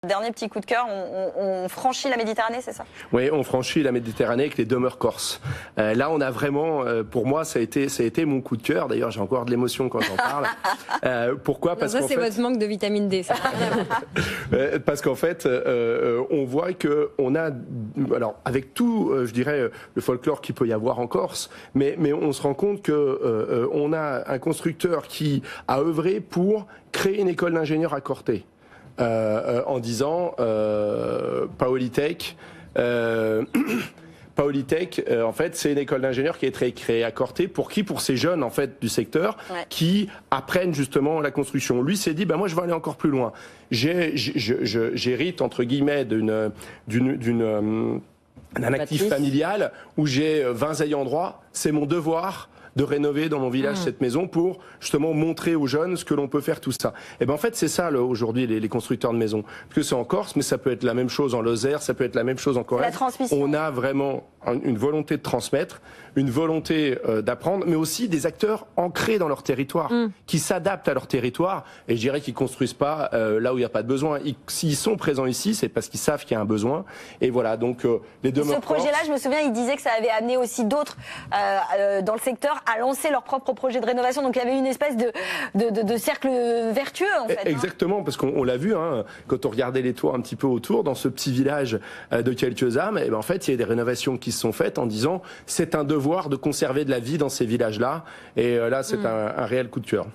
Dernier petit coup de cœur, on franchit la Méditerranée, c'est ça? Oui, on franchit la Méditerranée avec les demeures corses. Là, on a vraiment, pour moi, ça a été mon coup de cœur. D'ailleurs, j'ai encore de l'émotion quand j'en parle. Pourquoi? Parce ça, c'est votre manque de vitamine D. Ça. Parce qu'en fait, on voit que on a, alors avec tout, je dirais, le folklore qu'il peut y avoir en Corse, mais on se rend compte que on a un constructeur qui a œuvré pour créer une école d'ingénieurs à Corté. En disant Polytech. Polytech, en fait, c'est une école d'ingénieurs qui a été créée à Corté. Pour qui? Pour ces jeunes, en fait, du secteur, qui apprennent justement la construction. Lui s'est dit, moi, je vais aller encore plus loin. J'hérite, entre guillemets, d'un actif familial où j'ai 20 ayants droit. C'est mon devoir de rénover dans mon village cette maison pour justement montrer aux jeunes ce que l'on peut faire, tout ça. Et ben en fait c'est ça aujourd'hui les constructeurs de maisons, parce que c'est en Corse, mais ça peut être la même chose en Lozère, ça peut être la même chose en Corrèze. La transmission. On a vraiment une volonté de transmettre, une volonté d'apprendre, mais aussi des acteurs ancrés dans leur territoire, qui s'adaptent à leur territoire, et je dirais qu'ils construisent pas là où il n'y a pas de besoin. S'ils sont présents ici, c'est parce qu'ils savent qu'il y a un besoin. Et voilà, donc les demeures. Ce projet-là, je me souviens, il disait que ça avait amené aussi d'autres dans le secteur à lancer leur propre projet de rénovation. Donc il y avait une espèce de cercle vertueux en fait. Exactement, parce qu'on l'a vu, quand on regardait les toits un petit peu autour, dans ce petit village de quelques âmes, et ben en fait il y a des rénovations qui se sont faites en disant c'est un devoir de conserver de la vie dans ces villages-là. Et là c'est un réel coup de cœur.